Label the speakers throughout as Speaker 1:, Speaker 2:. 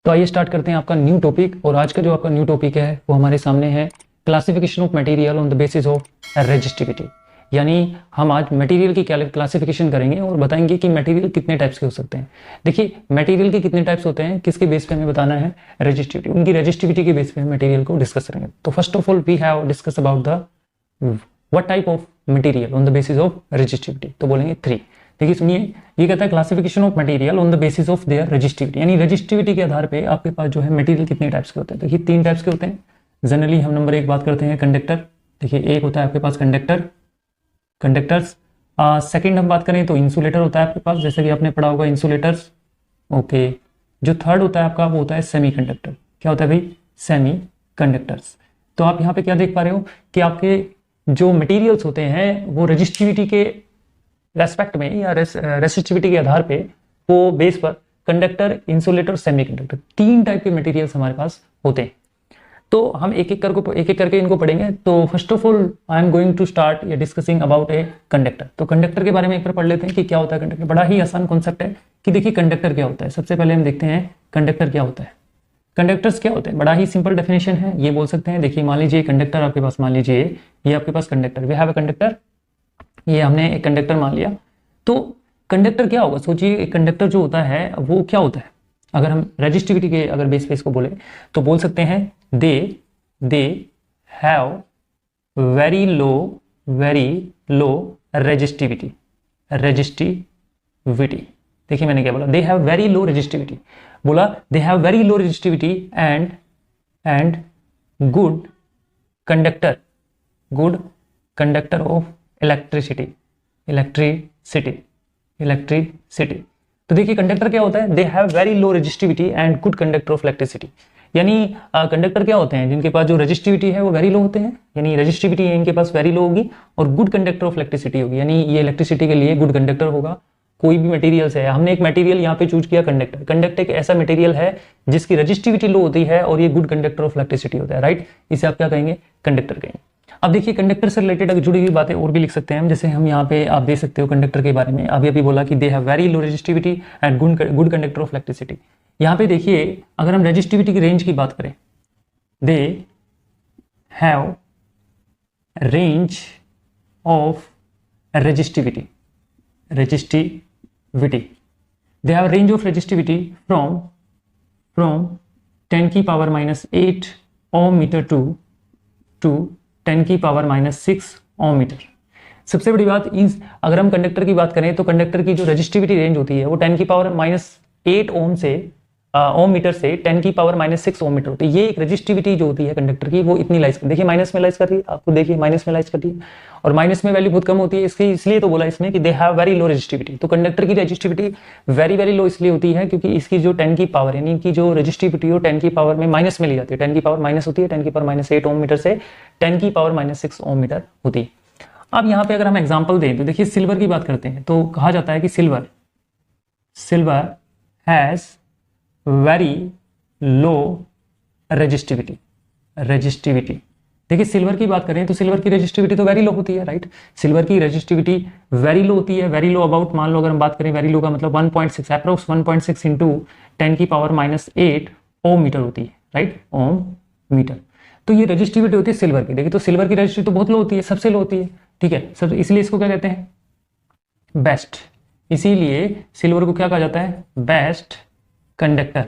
Speaker 1: तो आइए स्टार्ट करते हैं आपका न्यू टॉपिक। और आज का जो आपका न्यू टॉपिक है वो हमारे सामने है classification of material on the basis of resistivity. यानी हम आज मटेरियल की क्लासिफिकेशन करेंगे और बताएंगे कि मटेरियल कितने टाइप्स के हो सकते हैं। देखिए मटेरियल के कितने टाइप्स होते हैं, किसके बेस पे हमें बताना है, रेजिस्टिविटी। उनकी रेजिस्टिविटी के बेस पे हम मटेरियल को डिस्कस करेंगे। तो first of all we have discuss about the what type of material on the basis of resistivity. तो बोलेंगे 3। देखिए सुनिए, ये कहता है classification of material on the basis of their resistivity, यानी रेजिस्टिविटी के आधार पे आपके पास जो है मटेरियल कितने टाइप्स के होते हैं। देखिए 3 टाइप्स के होते हैं। जनरली हम नंबर 1 बात करते हैं कंडक्टर। देखिए एक होता है आपके पास कंडक्टर्स। सेकंड हम बात करें तो इंसुलेटर होता है आपके पास, जैसे कि आपने पढ़ा होगा इंसुलेटर्स। ओके, जो थर्ड होता है आपका वो होता है सेमीकंडक्टर। क्या होता है भाई? सेमीकंडक्टर्स। तो आप यहाँ पे क्या देख पा रहे हो कि आपके जो मटेरियल्स होते हैं वो रेजिस्टिविटी के रेस्पेक्ट में या रेसिस्टिविटी के आधार पे वो बेस पर कंडक्टर, इंसुलेटर, सेमीकंडक्टर 3 टाइप के मटेरियल्स हमारे पास होते हैं। तो हम एक एक करके इनको पढ़ेंगे। तो first of all I am going to start या डिस्कसिंग अबाउट ए कंडक्टर। तो कंडक्टर के बारे में एक बार पढ़ लेते हैं कि क्या होता है कंडक्टर। बड़ा ही आसान कॉन्सेप्ट है कि देखिए कंडक्टर क्या होता है। सबसे पहले हम देखते हैं कंडक्टर क्या होता है। कंडक्टर्स क्या होते हैं, बड़ा ही सिंपल डेफिनेशन है। ये बोल सकते हैं, देखिए मान लीजिए कंडक्टर आपके पास, मान लीजिए ये आपके पास conductor, we have a conductor, ये हमने एक कंडक्टर मान लिया। तो कंडक्टर क्या होगा, सोचिए एक कंडक्टर जो होता है वो क्या होता है। अगर हम रेजिस्टिविटी के अगर बेस पे इसको बोले तो बोल सकते हैं they have very low resistivity. देखिए मैंने क्या बोला, they have very low resistivity. बोला they have very low resistivity and good conductor of electricity. तो देखिए कंडक्टर क्या होता है, they have very low resistivity and good conductor of electricity. यानी कंडक्टर क्या होते हैं, जिनके पास जो रेजिस्टिविटी है वो वेरी लो होते हैं, यानी रेजिस्टिविटी इनके पास वेरी लो होगी, और गुड कंडक्टर ऑफ इलेक्ट्रिसिटी होगी, यानी ये इलेक्ट्रिसिटी के लिए गुड कंडक्टर होगा। कोई भी मटेरियल है, हमने एक मटेरियल यहाँ पे चूज किया कंडक्टर। कंडक्टर एक ऐसा मटेरियल है जिसकी रेजिस्टिविटी लो होती है और ये गुड कंडक्टर ऑफ इलेक्ट्रिसिटी होता है, राइट। इसे आप क्या कहेंगे, कंडक्टर कहेंगे। अब देखिए कंडक्टर से रिलेटेड अगर जुड़ी हुई बातें और भी लिख सकते हैं हम। जैसे हम यहाँ पे आप देख सकते हो कंडक्टर के बारे में अभी बोला कि दे have very low resistivity and good conductor of electricity. यहाँ पे देखिए अगर हम रेजिस्टिविटी की रेंज की बात करें, they have range of resistivity. They have range of resistivity from 10 की पावर -8 ओम मीटर टू 10 की पावर -6 ओम मीटर। सबसे बड़ी बात इस, अगर हम कंडक्टर की बात करें तो कंडक्टर की जो रेजिस्टिविटी रेंज होती है वो 10 की पावर -8 ओम से ओम मीटर से 10 की पावर -6 ओम मीटर होती है। ये एक रेजिस्टिविटी जो होती है कंडक्टर की वो इतनी लाइज कर, देखिए माइनस में लाइज कर रही है, आपको देखिए माइनस में लाइज कर रही है, और माइनस में वैल्यू बहुत कम होती है इसकी, इसलिए तो बोला इसमें कि दे हैव वेरी लो रेजिस्टिविटी। तो कंडक्टर की रेजिस्टिविटी वेरी लो इसलिए होती है क्योंकि इसकी जो 10 की पावर यानी इनकी जो रेजिस्टिविटी हो 10 की पावर में माइनस में ली जाती है। 10 की पावर माइनस होती है, 10 की पावर -8 ओम मीटर से 10 की पावर -6 ओम मीटर होती है। अब यहाँ पे अगर हम एग्जाम्पल दें तो देखिए सिल्वर की बात करते हैं तो कहा जाता है कि silver has very low resistivity. देखिए सिल्वर की बात करें तो सिल्वर की रेजिस्टिविटी तो वेरी लो होती है, राइट। सिल्वर की रेजिस्टिविटी वेरी लो होती है, वेरी लो अबाउट, मान लो अगर हम बात करें वेरी लो का मतलब 1.6 अप्रोक्स 1.6 इंटू 10 की पावर -8 ओम मीटर होती है, राइट, ओम मीटर। तो ये रेजिस्टिविटी होती है सिल्वर की। देखिए तो सिल्वर की रेजिस्टिविटी तो बहुत लो होती है, सबसे लो होती है, ठीक है सब, इसलिए इसको क्या कहते हैं, बेस्ट। इसीलिए सिल्वर को क्या कहा जाता है, बेस्ट कंडक्टर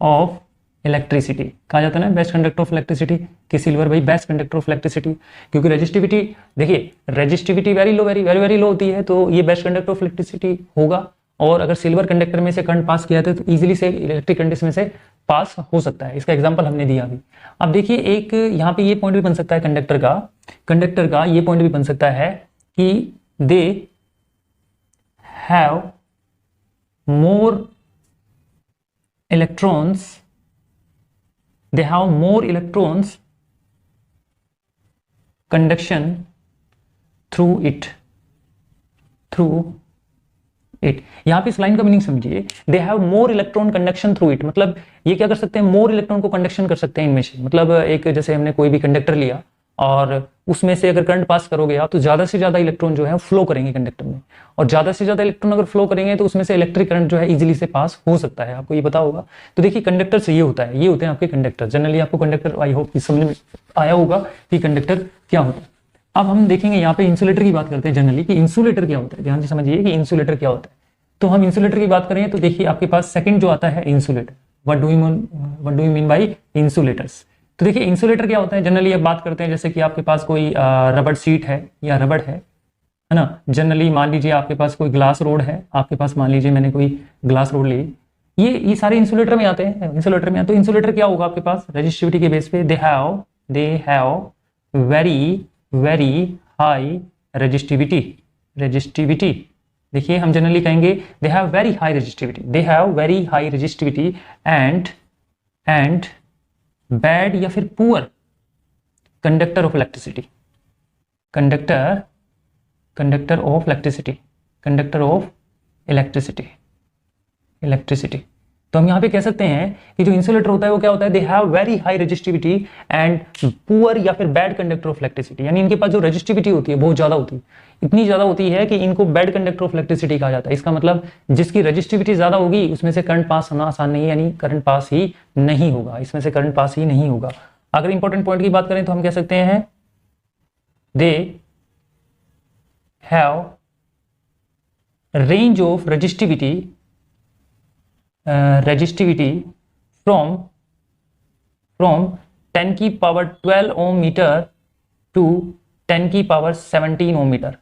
Speaker 1: ऑफ इलेक्ट्रिसिटी कहा जाता है ना, बेस्ट कंडक्टर ऑफ इलेक्ट्रिसिटी, कि सिल्वर भाई बेस्ट कंडक्टर ऑफ इलेक्ट्रिसिटी। क्योंकि रेजिस्टिविटी, देखिए रेजिस्टिविटी वेरी लो होती है तो ये बेस्ट कंडक्टर ऑफ इलेक्ट्रिसिटी होगा। और अगर सिल्वर कंडक्टर में से करंट पास किया था तो इजीली से इलेक्ट्रिक करंट इसमें से पास हो सकता है। इसका एग्जांपल हमने दिया अभी। अब देखिए एक यहाँ पे ये पॉइंट भी बन सकता है कंडक्टर का ये पॉइंट भी बन सकता है कि they have more electrons conduction through it। यहां पे इस लाइन का मीनिंग समझिए, they have more electron conduction through it, मतलब ये क्या कर सकते हैं, मोर इलेक्ट्रॉन को कंडक्शन कर सकते हैं इनमें से। मतलब एक जैसे हमने कोई भी कंडक्टर लिया और उसमें से अगर करंट पास करोगे आप तो ज़्यादा से ज़्यादा इलेक्ट्रॉन जो है फ्लो करेंगे कंडक्टर में, और ज़्यादा से ज़्यादा इलेक्ट्रॉन अगर फ्लो करेंगे तो उसमें से इलेक्ट्रिक करंट जो है इजीली से पास हो सकता है, आपको ये पता होगा। तो देखिए कंडक्टर से ये होता है, ये होते हैं आपके कंडक्टर। जनरली आपको कंडक्टर, आई होप समझ में आया होगा कि कंडक्टर क्या होता है। अब हम देखेंगे यहाँ पे इंसुलेटर की बात करते हैं जनरली कि इंसुलेटर क्या होता है। ध्यान से समझिए कि इंसुलेटर क्या होता है। तो हम इंसुलेटर की बात करें तो देखिए आपके पास सेकंड जो आता है insulator. What do you mean by insulators? तो देखिए इंसुलेटर क्या होता है, जनरली अब बात करते हैं जैसे कि आपके पास कोई रबड़ सीट है या रबड़ है ना। जनरली मान लीजिए आपके पास कोई ग्लास रोड है, आपके पास मान लीजिए मैंने कोई ग्लास रोड ली, ये सारे इंसुलेटर में आते हैं। इंसुलेटर में तो इंसुलेटर क्या होगा आपके पास रेजिस्टिविटी के बेस पे, दे हैव वेरी हाई रेजिस्टिविटी। देखिए हम जनरली कहेंगे दे have very high resistivity and bad या फिर poor conductor of electricity. Conductor of electricity. तो हम यहाँ पे कह सकते हैं कि जो इंसुलेटर होता है वो क्या होता है, they have very high resistivity and poor या फिर बैड कंडक्टर ऑफ इलेक्ट्रिसिटी। यानी इनके पास जो रेजिस्टिविटी होती है बहुत ज्यादा होती है, इतनी ज्यादा होती है कि इनको बैड कंडक्टर ऑफ इलेक्ट्रिसिटी कहा जाता है। इसका मतलब जिसकी रेजिस्टिविटी ज्यादा होगी उसमें से करंट पास होना आसान नहीं है, यानी करंट पास ही नहीं होगा, इसमें से करंट पास ही नहीं होगा। अगर इंपॉर्टेंट पॉइंट की बात करें तो हम कह सकते हैं they have range of resistivity from 10 की पावर 12 ओम मीटर टू 10 की पावर 17 ओम मीटर।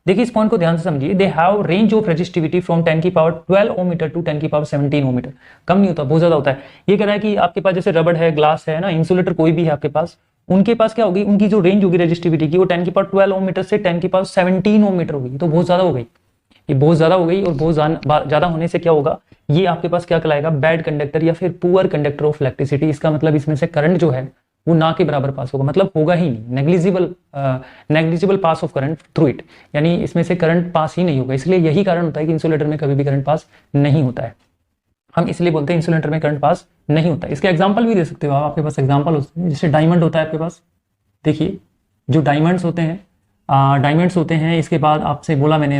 Speaker 1: देखिए इस पॉइंट को ध्यान से समझिए, they have range of resistivity from 10 की पावर 12 ओम मीटर टू 10 की पावर 17 ओम मीटर। कम नहीं होता, बहुत ज्यादा होता है। ये कह रहा है कि आपके पास जैसे रबड़ है, ग्लास है ना, इंसुलेटर कोई भी है आपके पास, उनके पास क्या होगी, उनकी जो रेंज होगी रेजिस्टिविटी की वो 10 की पावर 12 ओम मीटर से 10 की पावर 17 ओम मीटर होगी। तो बहुत ज्यादा हो गई, ये बहुत ज्यादा हो गई, और बहुत ज्यादा होने से क्या होगा, ये आपके पास क्या कहलाएगा, बैड कंडक्टर या फिर पुअर कंडक्टर ऑफ इलेक्ट्रिसिटी। इसका मतलब इसमें से करंट जो है वो ना के बराबर पास होगा, मतलब होगा ही नहीं, negligible pass of current through it, यानी इसमें से करंट पास ही नहीं होगा। इसलिए यही कारण होता है कि इंसुलेटर में कभी भी करंट पास नहीं होता है। हम इसलिए बोलते हैं इंसुलेटर में करंट पास नहीं होता है। इसके एग्जाम्पल भी दे सकते हो आप, आपके पास एग्जाम्पल होते हैं, जैसे डायमंड होता है आपके पास। देखिए जो डायमंड्स होते हैं, इसके बाद आपसे बोला मैंने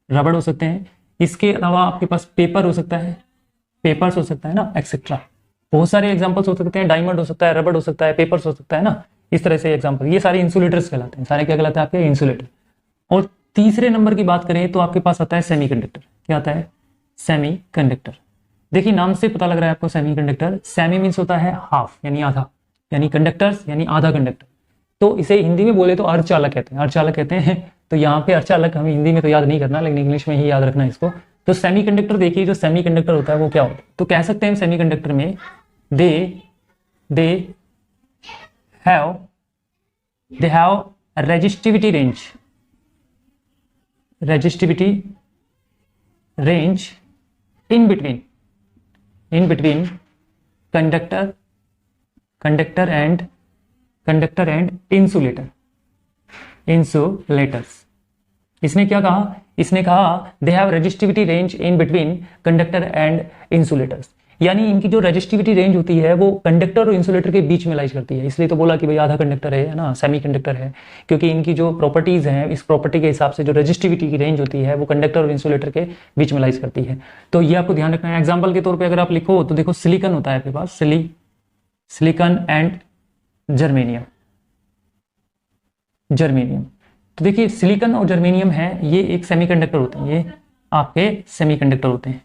Speaker 1: रबड़ हो सकते हैं, इसके अलावा आपके पास पेपर हो सकता है, पेपर्स हो सकता है ना, एक्सेट्रा। बहुत सारे एग्जांपल्स हो सकते हैं, डायमंड हो सकता है, रबड़ हो सकता है, पेपर्स हो सकता है ना, इस तरह से एग्जांपल। ये सारे इंसुलेटर्स कहलाते हैं, सारे क्या कहलाते हैं आपके, इंसुलेटर। और तीसरे नंबर की बात करें तो आपके पास आता है सेमीकंडक्टर। क्या आता है, सेमीकंडक्टर। देखिए नाम से पता लग रहा है आपको सेमीकंडक्टर। सेमी मीन्स होता है हाफ, यानी आधा, यानी कंडक्टर्स यानी आधा कंडक्टर। तो इसे हिंदी में बोले तो अर्धचालक कहते हैं, अर्धचालक कहते हैं। तो यहाँ पे अर्धचालक हमें हिंदी में तो याद नहीं करना, लेकिन इंग्लिश में ही याद रखना है इसको। तो सेमीकंडक्टर देखिए, जो सेमीकंडक्टर होता है वो क्या होता है, तो कह सकते हैं सेमीकंडक्टर में they have resistivity range in between conductor and insulators. इसने क्या कहा, इसने कहा they have resistivity range in between conductor and insulators, यानी इनकी जो रेजिस्टिविटी रेंज होती है वो कंडक्टर और इंसुलेटर के बीच में लाइज करती है। इसलिए तो बोला कि भाई आधा कंडक्टर है ना, सेमीकंडक्टर है, क्योंकि इनकी जो प्रॉपर्टीज हैं, इस प्रॉपर्टी के हिसाब से जो रेजिस्टिविटी की रेंज होती है वो कंडक्टर और इंसुलेटर के बीच में लाइज करती है। तो ये आपको ध्यान रखना है। एग्जाम्पल के तौर पर अगर आप लिखो तो देखो सिलिकॉन होता है आपके पास, सिलिकॉन एंड जर्मेनियम। तो देखिए सिलिकॉन और जर्मेनियम है, ये एक सेमीकंडक्टर होते हैं, ये आपके सेमीकंडक्टर होते हैं,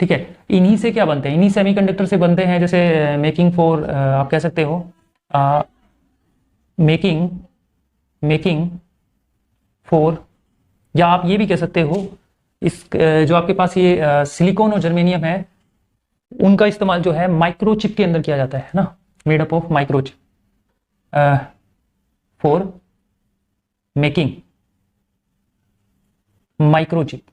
Speaker 1: ठीक है। इन्हीं से क्या बनते हैं, इन्हीं सेमीकंडक्टर से बनते हैं, जैसे मेकिंग फॉर, आप कह सकते हो मेकिंग फॉर, या आप ये भी कह सकते हो इस जो आपके पास ये सिलिकॉन और जर्मेनियम है, उनका इस्तेमाल जो है माइक्रोचिप के अंदर किया जाता है ना, made up of microchip, for making microchips.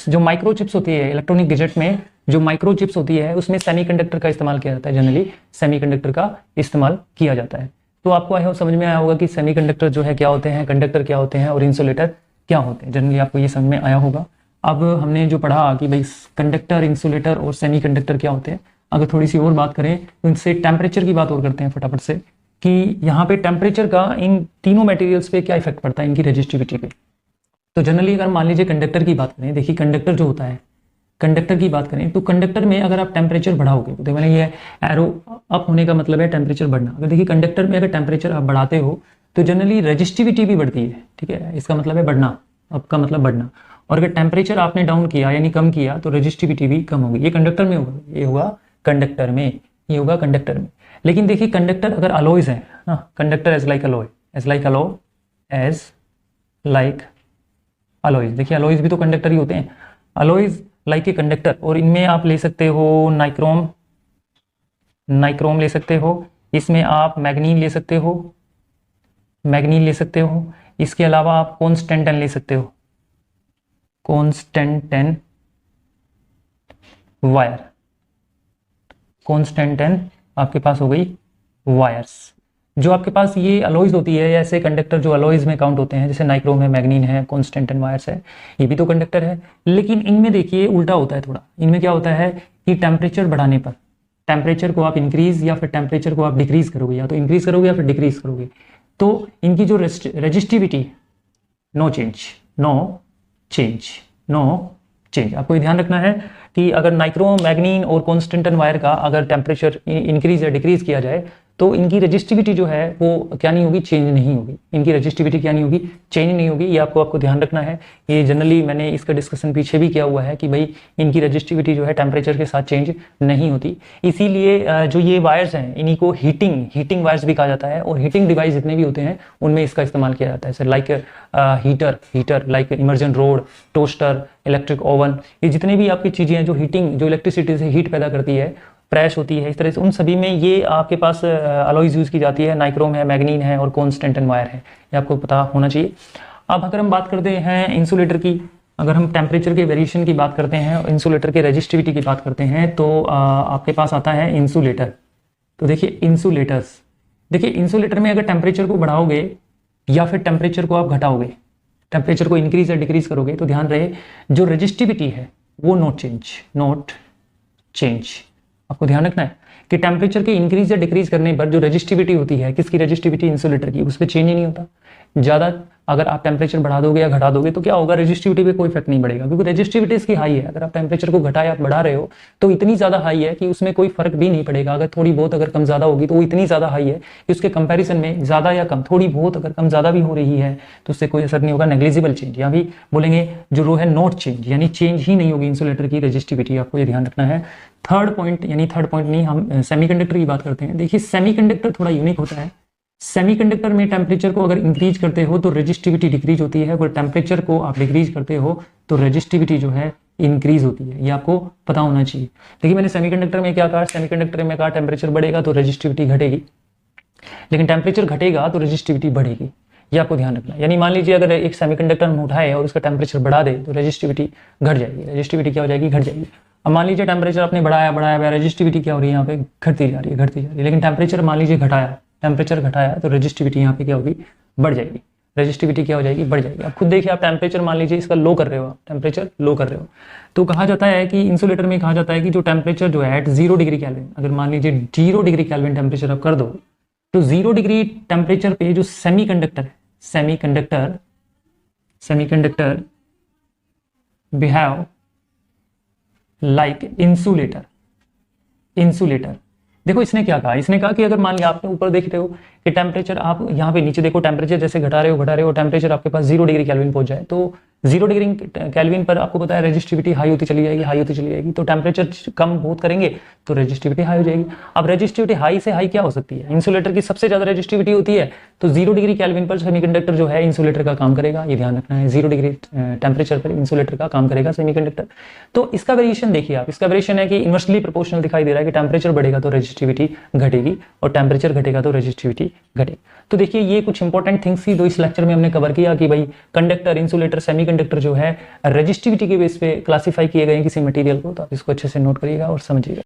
Speaker 1: जो माइक्रोचिप्स होती है इलेक्ट्रॉनिक गैजेट में, जो माइक्रोचिप्स होती है उसमें सेमीकंडक्टर का इस्तेमाल किया जाता है, जनरली सेमीकंडक्टर का इस्तेमाल किया जाता है। तो आपको आई होप समझ में आया होगा कि सेमीकंडक्टर जो है क्या होते हैं, कंडक्टर क्या होते हैं और इंसुलेटर क्या होते हैं। जनरली आपको ये समझ में आया होगा। अब हमने जो पढ़ा कि भाई कंडक्टर, इंसुलेटर और सेमीकंडक्टर क्या होते हैं, अगर थोड़ी सी और बात करें तो इनसे टेम्परेचर की बात और करते हैं फटाफट से, कि यहाँ पे टेम्परेचर का इन तीनों मटेरियल्स पे क्या इफेक्ट पड़ता है इनकी रेजिस्टिविटी पे। तो जनरली अगर मान लीजिए कंडक्टर की बात करें, देखिए कंडक्टर जो होता है, कंडक्टर की बात करें तो कंडक्टर में अगर आप टेम्परेचर बढ़ाओगे तो देखो ये एरो अप होने का मतलब है टेम्परेचर बढ़ना। अगर देखिए कंडक्टर में अगर टेम्परेचर आप बढ़ाते हो तो जनरली रेजिस्टिविटी भी बढ़ती है, ठीक है, इसका मतलब है बढ़ना, अप का मतलब बढ़ना। और अगर टेम्परेचर आपने डाउन किया यानी कम किया तो रेजिस्टिविटी भी कम होगी। ये कंडक्टर में होगा, ये होगा कंडक्टर में, ये होगा कंडक्टर में। लेकिन देखिए कंडक्टर अगर अलॉयज है ना, conductor as like alloy, as like alloy, as like alloys, देखिए अलॉयज भी तो कंडक्टर ही होते हैं, अलॉयज लाइक ए कंडक्टर। और इनमें आप ले सकते हो नाइक्रोम, नाइक्रोम ले सकते हो, इसमें आप मैग्नीन ले सकते हो, मैग्नीन ले सकते हो। इसके अलावा आप कॉन्स्टेंटन ले सकते हो, कॉन्स्टेंटन वायर, कॉन्स्टेंटन आपके पास हो गई वायर्स। जो आपके पास ये अलॉयज होती है, ऐसे कंडक्टर जो अलॉयज में काउंट होते हैं, जैसे नाइक्रोम है, मैग्नीन है, कॉन्स्टेंटन वायर्स है, ये भी तो कंडक्टर है। लेकिन इनमें देखिए उल्टा होता है थोड़ा। इनमें क्या होता है कि टेम्परेचर बढ़ाने पर, टेम्परेचर को आप इंक्रीज या फिर टेम्परेचर को आप डिक्रीज करोगे, या तो इंक्रीज करोगे या फिर डिक्रीज करोगे, तो इनकी जो resistivity no change, no change, no change. आपको ये ध्यान रखना है कि अगर नाइक्रोम, मैग्नीन और कॉन्स्टेंटन वायर का अगर टेम्परेचर इंक्रीज या डिक्रीज किया जाए तो इनकी रेजिस्टिविटी जो है वो क्या नहीं होगी, चेंज नहीं होगी। इनकी रेजिस्टिविटी क्या नहीं होगी, चेंज नहीं होगी। ये आपको ध्यान रखना है। ये जनरली मैंने इसका डिस्कशन पीछे भी किया हुआ है कि भाई इनकी रेजिस्टिविटी जो है टेम्परेचर के साथ चेंज नहीं होती। इसीलिए जो ये वायर्स हैं इन्हीं को हीटिंग वायर्स भी कहा जाता है। और हीटिंग डिवाइस जितने भी होते हैं उनमें इसका इस्तेमाल किया जाता है, जैसे like heater like immersion road, toaster, electric oven, ये जितने भी आपकी चीज़ें हैं जो हीटिंग, जो इलेक्ट्रिसिटी से हीट पैदा करती है, प्रेस होती है, इस तरह से उन सभी में ये आपके पास अलॉयज यूज़ की जाती है। नाइक्रोम है, मैग्नीन है और कॉन्स्टेंटन वायर है, ये आपको पता होना चाहिए। अब अगर हम बात करते हैं इंसुलेटर की, अगर हम टेम्परेचर के वेरिएशन की बात करते हैं और इंसुलेटर के रेजिस्टिविटी की बात करते हैं तो आपके पास आता है इंसुलेटर। तो देखिए इंसुलेटर्स, देखिए इंसुलेटर में अगर टेम्परेचर को बढ़ाओगे या फिर टेम्परेचर को आप घटाओगे, टेम्परेचर को इंक्रीज या डिक्रीज करोगे, तो ध्यान रहे जो रेजिस्टिविटी है वो नॉट चेंज। आपको ध्यान रखना है कि टेम्परेचर के इंक्रीज या डिक्रीज करने पर जो रेजिस्टिविटी होती है, किसकी रेजिस्टिविटी, इंसुलेटर की, उस पर चेंज ही नहीं होता। ज़्यादा अगर आप टेम्परेचर बढ़ा दोगे या घटा दोगे तो क्या होगा, रेजिस्टिविटी पे कोई इफेक्ट नहीं पड़ेगा, क्योंकि रेजिस्टिविटी इसकी हाई है। अगर आप टेम्परेचर को घटा या बढ़ा रहे हो तो इतनी ज़्यादा हाई है कि उसमें कोई फर्क भी नहीं पड़ेगा। अगर थोड़ी बहुत अगर कम ज़्यादा होगी तो वो इतनी ज़्यादा हाई है कि उसके कंपैरिजन में ज़्यादा या कम, थोड़ी बहुत अगर कम ज़्यादा भी हो रही है तो उससे कोई असर नहीं होगा, नेग्लिजिबल चेंज, या भी बोलेंगे जो रो है नॉट चेंज, यानी चेंज ही नहीं होगी इंसुलेटर की रेजिस्टिविटी। आपको ये ध्यान रखना है। थर्ड पॉइंट नहीं, हम सेमीकंडक्टर की बात करते हैं। देखिए सेमीकंडक्टर थोड़ा यूनिक होता है। सेमीकंडक्टर में टेम्परेचर को अगर इंक्रीज करते हो तो रेजिस्टिविटी डिक्रीज होती है, अगर टेम्परेचर को आप डिक्रीज करते हो तो रेजिस्टिविटी जो है इंक्रीज होती है। ये आपको पता होना चाहिए। देखिए मैंने सेमीकंडक्टर में क्या कहा, सेमीकंडक्टर में कहा टेम्परेचर बढ़ेगा तो रेजिस्टिविटी घटेगी, लेकिन टेम्परेचर घटेगा तो रेजिस्टिविटी बढ़ेगी। ये आपको ध्यान रखना। यानी मान लीजिए अगर एक सेमीकंडक्टर हम उठाए और उसका टेम्परेचर बढ़ा दे तो रेजिस्टिविटी घट जाएगी, रेजिस्टिविटी क्या हो जाएगी, घट जाएगी। अब मान लीजिए टेम्परेचर आपने बढ़ाया, रेजिस्टिविटी क्या हो रही है, यहाँ पे घटती जा रही है, लेकिन टेम्परेचर मान लीजिए टेम्परेचर घटाया तो रेजिस्टिविटी यहाँ पे क्या होगी, बढ़ जाएगी, रेजिस्टिविटी क्या हो जाएगी, बढ़ जाएगी। अब खुद देखिए आप टेम्परेचर मान लीजिए इसका लो कर रहे हो, टेम्परेचर लो कर रहे हो, तो कहा जाता है कि इंसुलेटर में कहा जाता है कि जो टेम्परेचर जो है एट 0 डिग्री केल्विन, अगर मान लीजिए 0 डिग्री केल्विन टेम्परेचर आप कर दो तो 0 डिग्री टेम्परेचर पे जो सेमीकंडक्टर बिहेव लाइक इंसुलेटर। देखो इसने क्या कहा, इसने कहा कि अगर मान लिया आपने ऊपर देख रहे हो कि टेम्परेचर, आप यहाँ पे नीचे देखो टेम्परेचर जैसे घटा रहे हो, टेम्परेचर आपके पास 0 डिग्री केल्विन पहुंच जाए तो 0 डिग्री केल्विन पर आपको पता है रेजिस्टिविटी हाई होती चली जाएगी, तो टेम्परेचर कम बहुत करेंगे तो रेजिस्टिविटी हाई हो जाएगी। अब रेजिस्टिविटी हाई से हाई क्या हो सकती है, इंसुलेटर की सबसे ज्यादा रेजिस्टिविटी होती है, तो 0 डिग्री केल्विन पर सेमीकंडक्टर जो है इंसुलेटर का काम करेगा। ये ध्यान रखना है, 0 डिग्री टेम्परेचर पर इंसुलेटर का काम करेगा सेमीकंडक्टर। तो इसका वेरिएशन देखिए आप, इसका वेरिएशन है कि इनवर्सली प्रोपोर्शनल दिखाई दे रहा है कि टेम्परेचर बढ़ेगा तो रेजिस्टिविटी घटेगी और टेम्परेचर घटेगा तो रेजिस्टिविटी घटेगी। तो देखिए ये कुछ इंपॉर्टेंट थिंग्स थी जो इस लेक्चर में हमने कवर किया कि भाई कंडक्टर, इंसुलेटर, सेमीकंडक्टर जो है रेजिस्टिविटी के बेस पे क्लासिफाई किए गए हैं किसी मटेरियल को, तो आप इसको अच्छे से नोट करिएगा और समझिएगा।